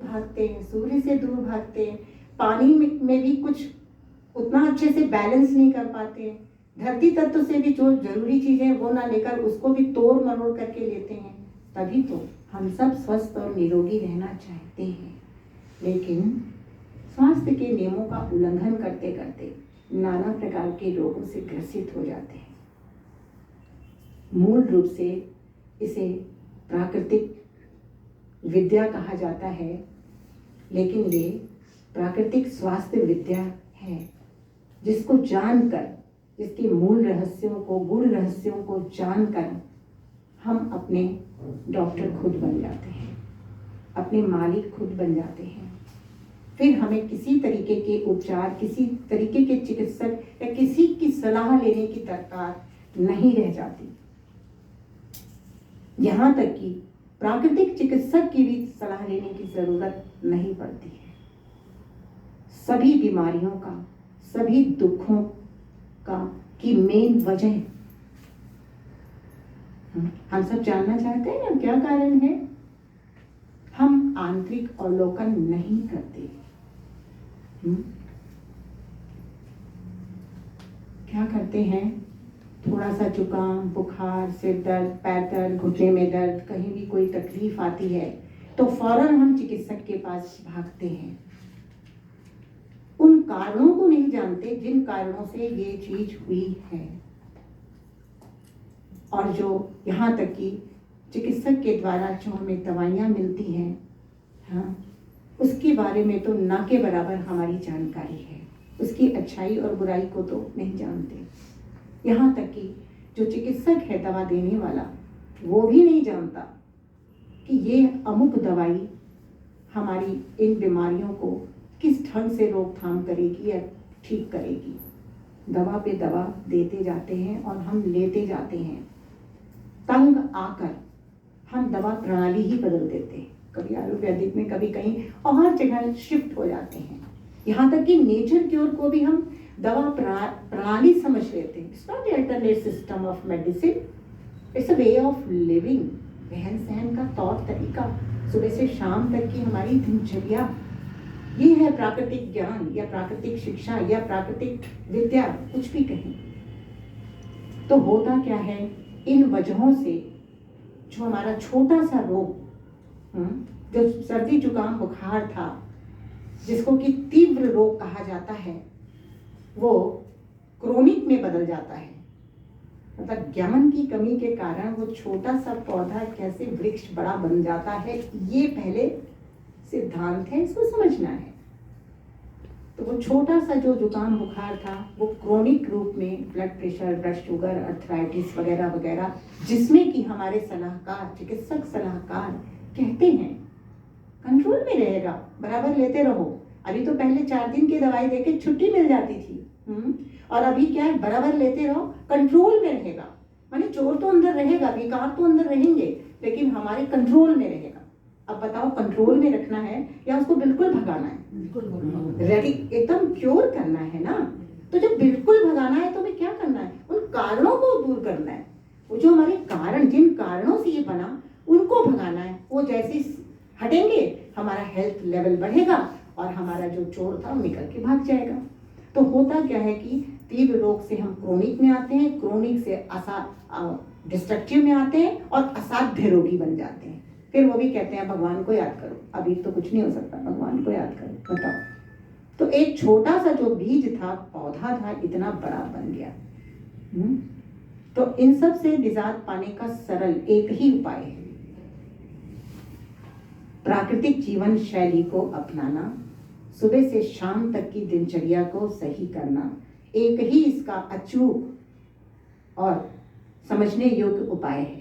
भागते हैं, सूर्य से दूर भागते हैं, पानी में भी कुछ उतना अच्छे से बैलेंस नहीं कर पाते हैं, धरती तत्व से भी जो जरूरी चीजें वो ना लेकर उसको भी तोड़ मरोड़ करके लेते हैं। तभी तो हम सब स्वस्थ और निरोगी रहना चाहते हैं, लेकिन स्वास्थ्य के नियमों का उल्लंघन करते करते नाना प्रकार के रोगों से ग्रसित हो जाते हैं। मूल रूप से इसे प्राकृतिक विद्या कहा जाता है, लेकिन ये प्राकृतिक स्वास्थ्य विद्या है जिसको जानकर, जिसके मूल रहस्यों को, गुण रहस्यों को जानकर हम अपने डॉक्टर खुद बन जाते हैं, अपने मालिक खुद बन जाते हैं। फिर हमें किसी तरीके के उपचार, किसी तरीके के चिकित्सक या किसी की सलाह लेने की दरकार नहीं रह जाती। यहाँ तक कि प्राकृतिक चिकित्सक की भी सलाह लेने की जरूरत नहीं पड़ती है। सभी बीमारियों का, सभी दुखों का की मेन वजह हम सब जानना चाहते हैं ना, क्या कारण है? हम आंतरिक अवलोकन नहीं करते। क्या करते हैं? थोड़ा सा जुकाम, बुखार, सिर दर्द, पैर दर्द, घुटने में दर्द, कहीं भी कोई तकलीफ आती है तो फौरन हम चिकित्सक के पास भागते हैं। उन कारणों को नहीं जानते जिन कारणों से ये चीज हुई है, और जो यहाँ तक कि चिकित्सक के द्वारा जो हमें दवाइयाँ मिलती हैं, हाँ, उसके बारे में तो ना के बराबर हमारी जानकारी है। उसकी अच्छाई और बुराई को तो नहीं जानते। यहाँ तक कि जो चिकित्सक है, दवा देने वाला, वो भी नहीं जानता कि ये अमुक दवाई हमारी इन बीमारियों को किस ढंग से रोकथाम करेगी या ठीक करेगी। दवा पे दवा देते जाते हैं और हम लेते जाते हैं। तंग आकर हम दवा प्रणाली ही बदल देते हैं, कभी आयुर्वेदिक में, कभी कहीं और जगह शिफ्ट हो जाते हैं। यहाँ तक कि नेचर क्योर को भी हम दवा प्रणाली समझ लेते हैं। It's not the alternate system of medicine, it's a way of living. रहन सहन का तौर तरीका, सुबह से शाम तक की हमारी दिनचर्या, ये है प्राकृतिक ज्ञान या प्राकृतिक शिक्षा या प्राकृतिक विद्या, कुछ भी कहें। तो होता क्या है, इन वजहों से जो हमारा छोटा सा रोग, जो सर्दी जुकाम बुखार था, जिसको कि तीव्र रोग कहा जाता है, वो क्रोनिक में बदल जाता है। मतलब ज्ञान की कमी के कारण वो छोटा सा पौधा कैसे वृक्ष बड़ा बन जाता है, ये पहले सिद्धांत है, इसको समझना है। तो वो छोटा सा जो जुकाम बुखार था, वो क्रोनिक रूप में blood pressure, blood sugar, arthritis वगैरह वगैरह, जिसमें कि हमारे सलाहकार, चिकित्सक सलाहकार कहते हैं कंट्रोल में रहेगा, बराबर लेते रहो। अभी तो पहले 4 दिन की दवाई देके छुट्टी मिल जाती थी, और अभी क्या है, बराबर लेते रहो, कंट्रोल में रहेगा। माने चोर तो अंदर रहेगा, विकार तो अंदर रहेंगे, लेकिन हमारे कंट्रोल में रहेगा। अब बताओ, कंट्रोल में रखना है या उसको बिल्कुल भगाना है? रेडी, एकदम क्योर करना है ना। तो जब बिल्कुल भगाना है तो हमें क्या करना है? उन कारणों को दूर करना है। वो जो हमारे कारण, जिन कारणों से ये बना, उनको भगाना है। वो जैसे हटेंगे, हमारा हेल्थ लेवल बढ़ेगा और हमारा जो चोर था वो निकल के भाग जाएगा। तो होता क्या है कि तीव्र रोग से हम क्रोनिक में आते हैं, क्रोनिक से डिस्ट्रक्टिव में आते हैं और असाध्य रोगी बन जाते हैं। फिर वो भी कहते हैं भगवान को याद करो, अभी तो कुछ नहीं हो सकता, भगवान को याद करो। बताओ, तो एक छोटा सा जो बीज था, पौधा था, इतना बड़ा बन गया। तो इन सब से निजात पाने का सरल एक ही उपाय है, प्राकृतिक जीवन शैली को अपनाना, सुबह से शाम तक की दिनचर्या को सही करना। एक ही इसका अचूक और समझने योग्य उपाय है।